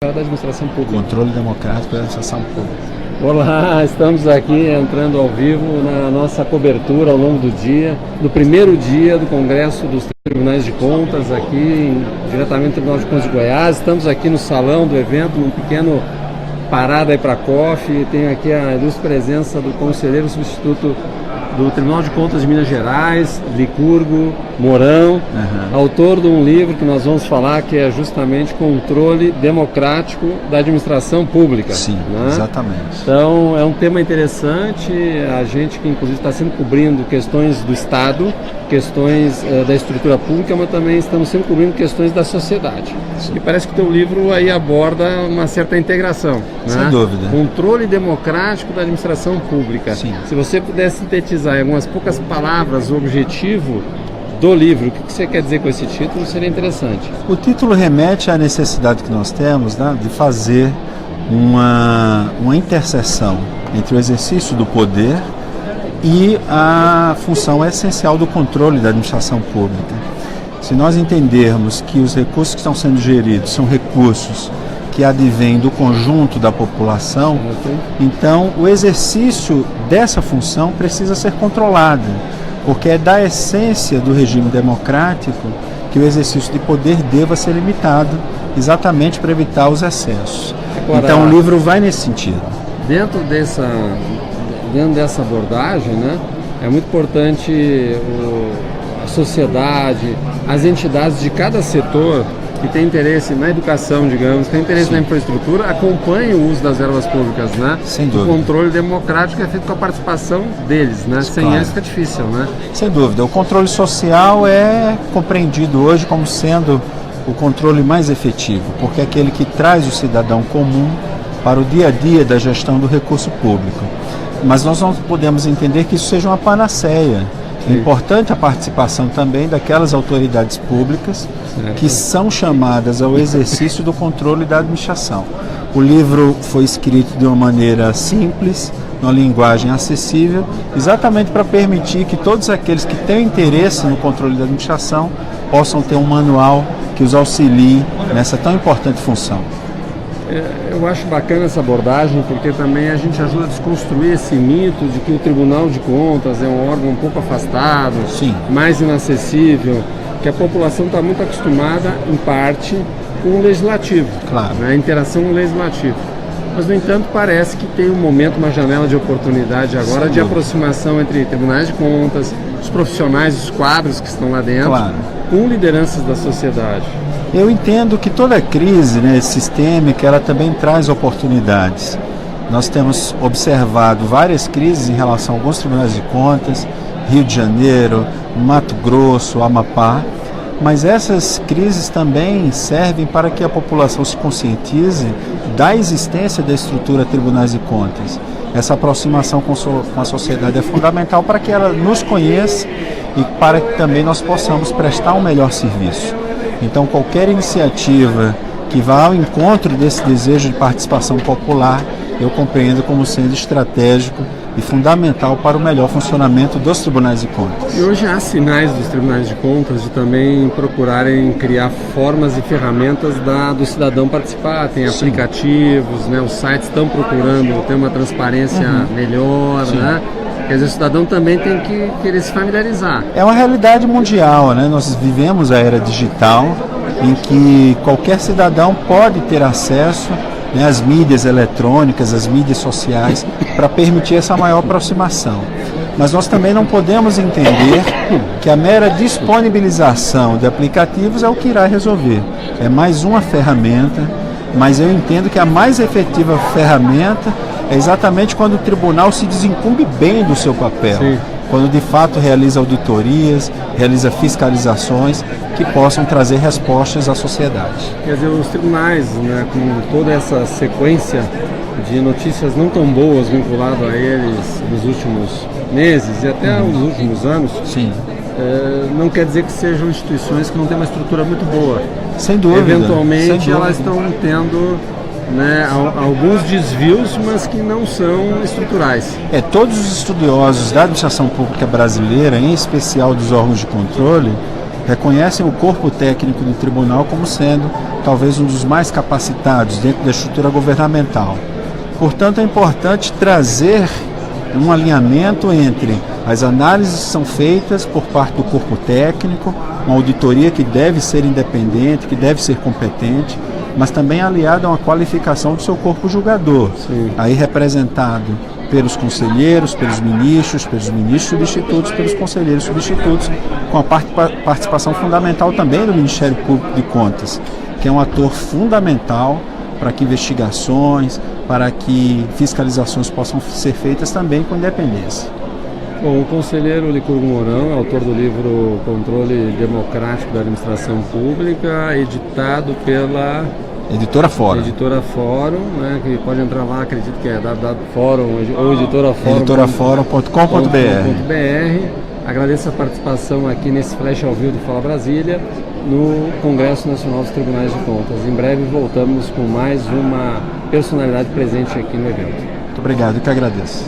Da administração pública. Controle democrático da administração pública. Olá, estamos aqui entrando ao vivo na nossa cobertura ao longo do dia, do primeiro dia do Congresso dos Tribunais de Contas, aqui diretamente do Tribunal de Contas de Goiás. Estamos aqui no salão do evento, num pequeno parada aí para coffee. Tem aqui a ilustre presença do conselheiro substituto do Tribunal de Contas de Minas Gerais, Licurgo Mourão, autor de um livro que nós vamos falar, que é justamente Controle Democrático da Administração Pública. Sim, né? Exatamente. Então é um tema interessante, a gente que inclusive está sempre cobrindo questões do Estado, questões da estrutura pública, mas também estamos sempre cobrindo questões da sociedade. Sim. E parece que o teu livro aí aborda uma certa integração. Sem né? dúvida. Controle Democrático da Administração Pública. Sim. Se você pudesse sintetizar em algumas poucas palavras o objetivo do livro, o que você quer dizer com esse título, seria interessante. O título remete à necessidade que nós temos, né, de fazer uma interseção entre o exercício do poder e a função essencial do controle da administração pública. Se nós entendermos que os recursos que estão sendo geridos são recursos que advêm do conjunto da população, então o exercício dessa função precisa ser controlado, porque é da essência do regime democrático que o exercício de poder deva ser limitado, exatamente para evitar os excessos. Agora, então o livro vai nesse sentido. Dentro dessa abordagem, né, é muito importante a sociedade, as entidades de cada setor que tem interesse na educação, digamos, que tem interesse Sim. na infraestrutura, acompanhem o uso das verbas públicas, né? Sem dúvida. O controle democrático é feito com a participação deles, né? Sem claro. eles fica difícil, né? Sem dúvida. O controle social é compreendido hoje como sendo o controle mais efetivo, porque é aquele que traz o cidadão comum para o dia a dia da gestão do recurso público. Mas nós não podemos entender que isso seja uma panaceia. É importante a participação também daquelas autoridades públicas que são chamadas ao exercício do controle da administração. O livro foi escrito de uma maneira simples, numa linguagem acessível, exatamente para permitir que todos aqueles que têm interesse no controle da administração possam ter um manual que os auxilie nessa tão importante função. Eu acho bacana essa abordagem, porque também a gente ajuda a desconstruir esse mito de que o Tribunal de Contas é um órgão um pouco afastado, Sim. mais inacessível, que a população está muito acostumada, em parte, com o Legislativo, claro. né, a interação com o Legislativo. Mas, no entanto, parece que tem um momento, uma janela de oportunidade agora de aproximação entre tribunais de contas, os profissionais, os quadros que estão lá dentro, claro. com lideranças da sociedade. Eu entendo que toda crise, né, sistêmica, ela também traz oportunidades. Nós temos observado várias crises em relação a alguns tribunais de contas, Rio de Janeiro, Mato Grosso, Amapá, mas essas crises também servem para que a população se conscientize da existência da estrutura tribunais de contas. Essa aproximação com a sociedade é fundamental para que ela nos conheça e para que também nós possamos prestar um melhor serviço. Então, qualquer iniciativa que vá ao encontro desse desejo de participação popular, eu compreendo como sendo estratégico e fundamental para o melhor funcionamento dos tribunais de contas. E hoje há sinais dos tribunais de contas de também procurarem criar formas e ferramentas do cidadão participar. Tem Sim. aplicativos, né, os sites estão procurando ter uma transparência melhor, né? Quer dizer, o cidadão também tem que querer se familiarizar. É uma realidade mundial, né? Nós vivemos a era digital em que qualquer cidadão pode ter acesso, né, às mídias eletrônicas, às mídias sociais, para permitir essa maior aproximação. Mas nós também não podemos entender que a mera disponibilização de aplicativos é o que irá resolver. É mais uma ferramenta, mas eu entendo que a mais efetiva ferramenta é exatamente quando o tribunal se desincumbe bem do seu papel. Sim. Quando de fato realiza auditorias, realiza fiscalizações que possam trazer respostas à sociedade. Quer dizer, os tribunais, né, com toda essa sequência de notícias não tão boas vinculado a eles nos últimos meses e até os últimos anos, Sim. Não quer dizer que sejam instituições que não têm uma estrutura muito boa. Sem dúvida. Eventualmente Sem dúvida. Elas estão tendo, né, alguns desvios, mas que não são estruturais. Todos os estudiosos da administração pública brasileira, em especial dos órgãos de controle, reconhecem o corpo técnico do tribunal como sendo talvez um dos mais capacitados dentro da estrutura governamental. Portanto, é importante trazer um alinhamento entre as análises que são feitas por parte do corpo técnico, uma auditoria que deve ser independente, que deve ser competente, mas também aliada a uma qualificação do seu corpo julgador, Sim. aí representado pelos conselheiros, pelos ministros substitutos, pelos conselheiros substitutos, com a participação fundamental também do Ministério Público de Contas, que é um ator fundamental para que investigações, para que fiscalizações possam ser feitas também com independência. Bom, o conselheiro Licurgo Mourão é autor do livro Controle Democrático da Administração Pública, editado pela Editora Fórum. Editora Fórum, né, que pode entrar lá, acredito que é www.fórum ou editoraforum.com.br. Agradeço a participação aqui nesse flash ao vivo do Fala Brasília, no Congresso Nacional dos Tribunais de Contas. Em breve voltamos com mais uma personalidade presente aqui no evento. Muito obrigado, eu que agradeço.